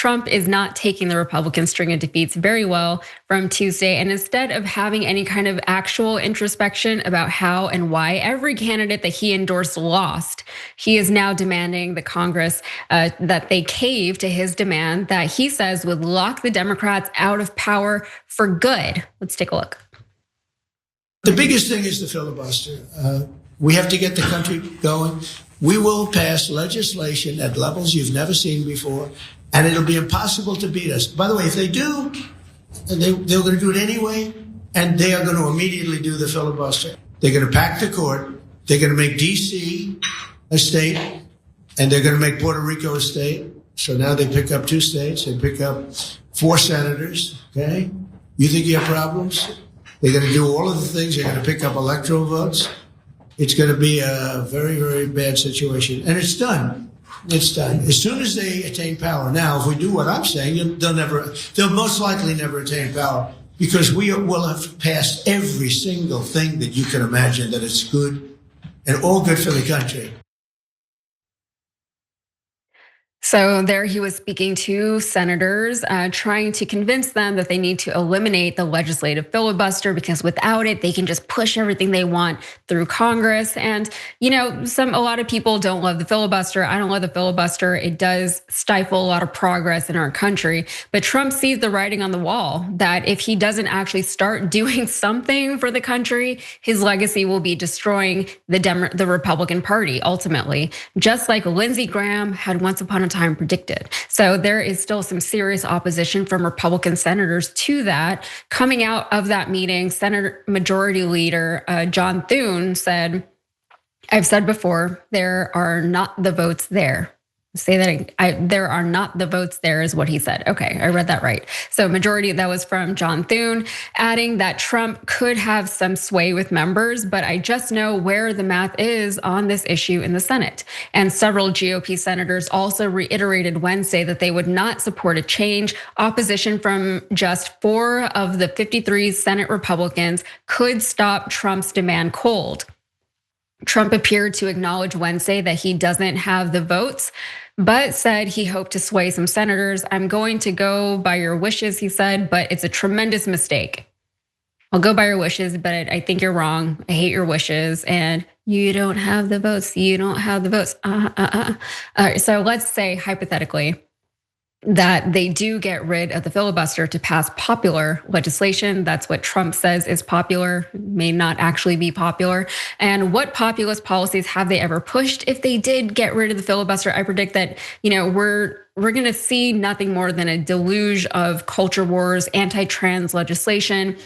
Trump is not taking the Republican string of defeats very well from Tuesday. And instead of having any kind of actual introspection about how and why every candidate that he endorsed lost, he is now demanding the Congress that they cave to his demand that he says would lock the Democrats out of power for good. Let's take a look. The biggest thing is the filibuster. We have to get the country going. We will pass legislation at levels you've never seen before, and it'll be impossible to beat us. By the way, if they do, they're going to do it anyway, and they are going to immediately do the filibuster. They're going to pack the court. They're going to make D.C. a state, and they're going to make Puerto Rico a state. So now they pick up 2 states. They pick up 4 senators, okay? You think you have problems? They're going to do all of the things. They're going to pick up electoral votes. It's going to be a very, very bad situation. And it's done. It's done. As soon as they attain power. Now, if we do what I'm saying, they'll most likely never attain power, because we will have passed every single thing that you can imagine that it's good and all good for the country. So there he was speaking to senators, trying to convince them that they need to eliminate the legislative filibuster, because without it, they can just push everything they want through Congress. And a lot of people don't love the filibuster. I don't love the filibuster. It does stifle a lot of progress in our country. But Trump sees the writing on the wall that if he doesn't actually start doing something for the country, his legacy will be destroying the Republican Party ultimately, just like Lindsey Graham had once upon a time predicted. So there is still some serious opposition from Republican senators to that. Coming out of that meeting, Majority Leader John Thune said, "I've said before, there are not the votes there." Say that there are not the votes there is what he said. Okay, I read that right. So majority, that was from John Thune, adding that Trump could have some sway with members, but I just know where the math is on this issue in the Senate. And several GOP senators also reiterated Wednesday that they would not support a change. Opposition from just 4 of the 53 Senate Republicans could stop Trump's demand cold. Trump appeared to acknowledge Wednesday that he doesn't have the votes, but said he hoped to sway some senators. "I'm going to go by your wishes," he said, "but it's a tremendous mistake. I'll go by your wishes, but I think you're wrong. I hate your wishes, and you don't have the votes. You don't have the votes." All right, so let's say hypothetically that they do get rid of the filibuster to pass popular legislation. That's what Trump says is popular, may not actually be popular. And what populist policies have they ever pushed? If they did get rid of the filibuster, I predict that we're gonna see nothing more than a deluge of culture wars, anti-trans legislation.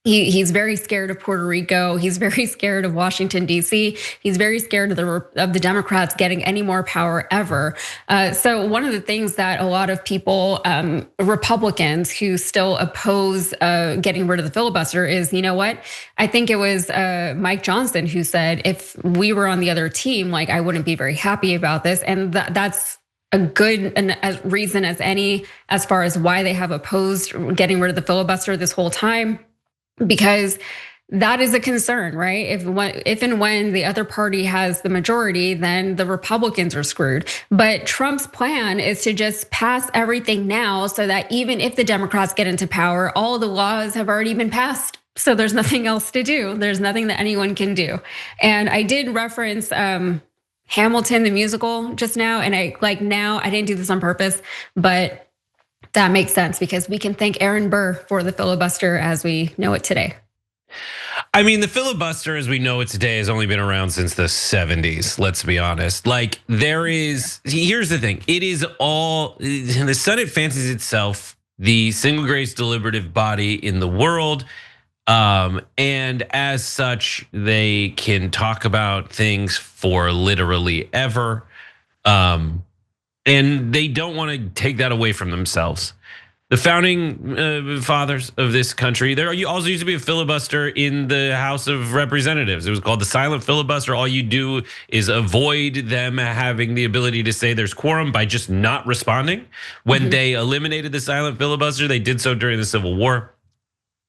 He's very scared of Puerto Rico. He's very scared of Washington, D.C. He's very scared of the Democrats getting any more power ever. So one of the things that a lot of people, Republicans who still oppose getting rid of the filibuster is, you know what? I think it was Mike Johnson who said, if we were on the other team, like I wouldn't be very happy about this. And that's a good reason as any, as far as why they have opposed getting rid of the filibuster this whole time. Because that is a concern, right? If and when the other party has the majority, then the Republicans are screwed. But Trump's plan is to just pass everything now so that even if the Democrats get into power, all the laws have already been passed. So there's nothing else to do. There's nothing that anyone can do. And I did reference Hamilton, the musical just now. And I didn't do this on purpose, but that makes sense because we can thank Aaron Burr for the filibuster as we know it today. I mean, the filibuster as we know it today has only been around since the 70s, let's be honest. Like here's the thing, it is all, the Senate fancies itself the single greatest deliberative body in the world. And as such, they can talk about things for literally ever. And they don't want to take that away from themselves. The founding fathers of this country, there also used to be a filibuster in the House of Representatives. It was called the silent filibuster. All you do is avoid them having the ability to say there's quorum by just not responding. When they eliminated the silent filibuster, they did so during the Civil War.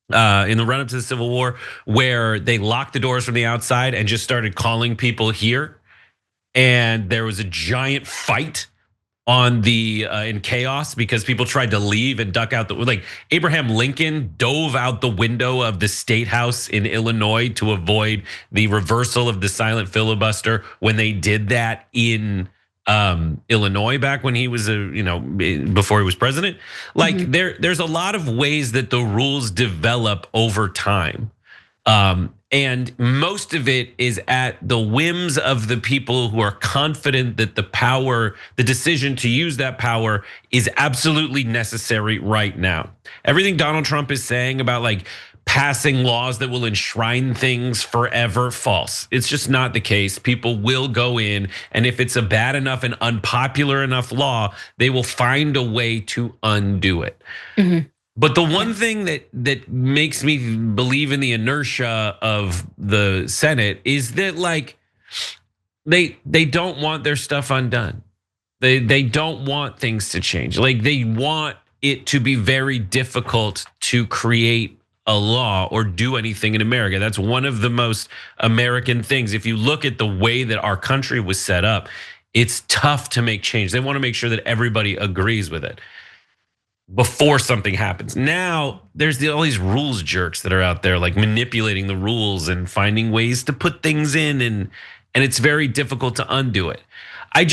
In the run up to the Civil War, where they locked the doors from the outside and just started calling people here. And there was a giant fight on the in chaos because people tried to leave and duck out like Abraham Lincoln dove out the window of the state house in Illinois to avoid the reversal of the silent filibuster when they did that in Illinois back when he was before he was president. Like there's a lot of ways that the rules develop over time. And most of it is at the whims of the people who are confident that the decision to use that power is absolutely necessary right now. Everything Donald Trump is saying about like passing laws that will enshrine things forever, false. It's just not the case. People will go in, and if it's a bad enough and unpopular enough law, they will find a way to undo it. But the one thing that makes me believe in the inertia of the Senate is that like they don't want their stuff undone. They don't want things to change. Like they want it to be very difficult to create a law or do anything in America. That's one of the most American things. If you look at the way that our country was set up, it's tough to make change. They want to make sure that everybody agrees with it before something happens. Now there's all these rules jerks that are out there like manipulating the rules and finding ways to put things in, and it's very difficult to undo it. I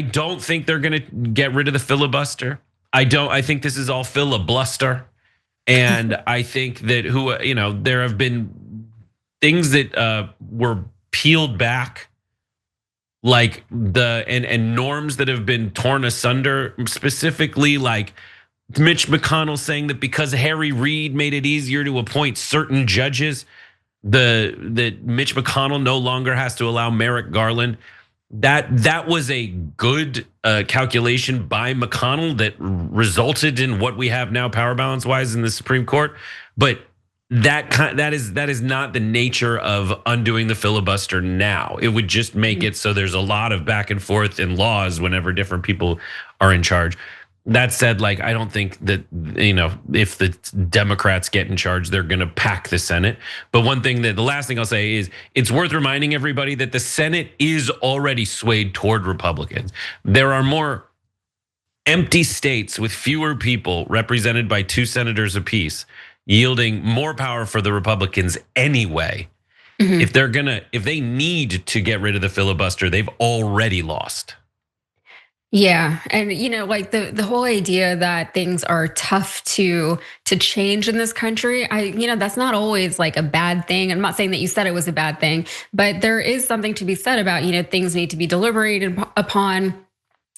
don't think they're gonna get rid of the filibuster. I think this is all filibuster. And I think that there have been things that were peeled back, like and norms that have been torn asunder, specifically like Mitch McConnell saying that because Harry Reid made it easier to appoint certain judges, that Mitch McConnell no longer has to allow Merrick Garland. That was a good calculation by McConnell that resulted in what we have now, power balance wise, in the Supreme Court. But that is not the nature of undoing the filibuster now. It would just make it so there's a lot of back and forth in laws whenever different people are in charge. That said, like I don't think that if the Democrats get in charge, they're gonna pack the Senate. But the last thing I'll say is it's worth reminding everybody that the Senate is already swayed toward Republicans. There are more empty states with fewer people represented by 2 senators apiece, yielding more power for the Republicans anyway. If they need to get rid of the filibuster, they've already lost. Yeah, and like the whole idea that things are tough to change in this country, that's not always like a bad thing. I'm not saying that you said it was a bad thing, but there is something to be said about, things need to be deliberated upon.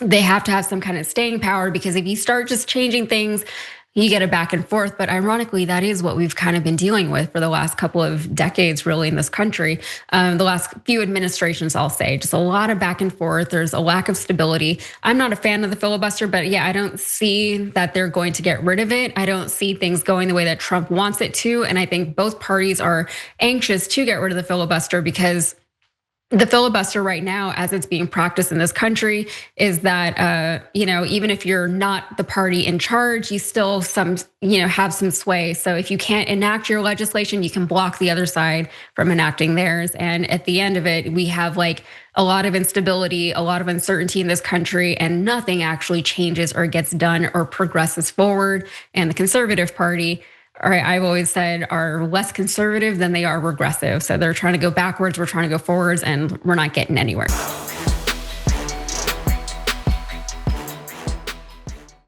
They have to have some kind of staying power, because if you start just changing things, you get a back and forth. But ironically, that is what we've kind of been dealing with for the last couple of decades, really, in this country. The last few administrations, I'll say, just a lot of back and forth. There's a lack of stability. I'm not a fan of the filibuster, but yeah, I don't see that they're going to get rid of it. I don't see things going the way that Trump wants it to. And I think both parties are anxious to get rid of the filibuster, because the filibuster right now, as it's being practiced in this country, is that even if you're not the party in charge, you still have some sway. So if you can't enact your legislation, you can block the other side from enacting theirs. And at the end of it, we have like a lot of instability, a lot of uncertainty in this country, and nothing actually changes or gets done or progresses forward. And the conservative party, all right, I've always said, are less conservative than they are regressive. So they're trying to go backwards, we're trying to go forwards, and we're not getting anywhere.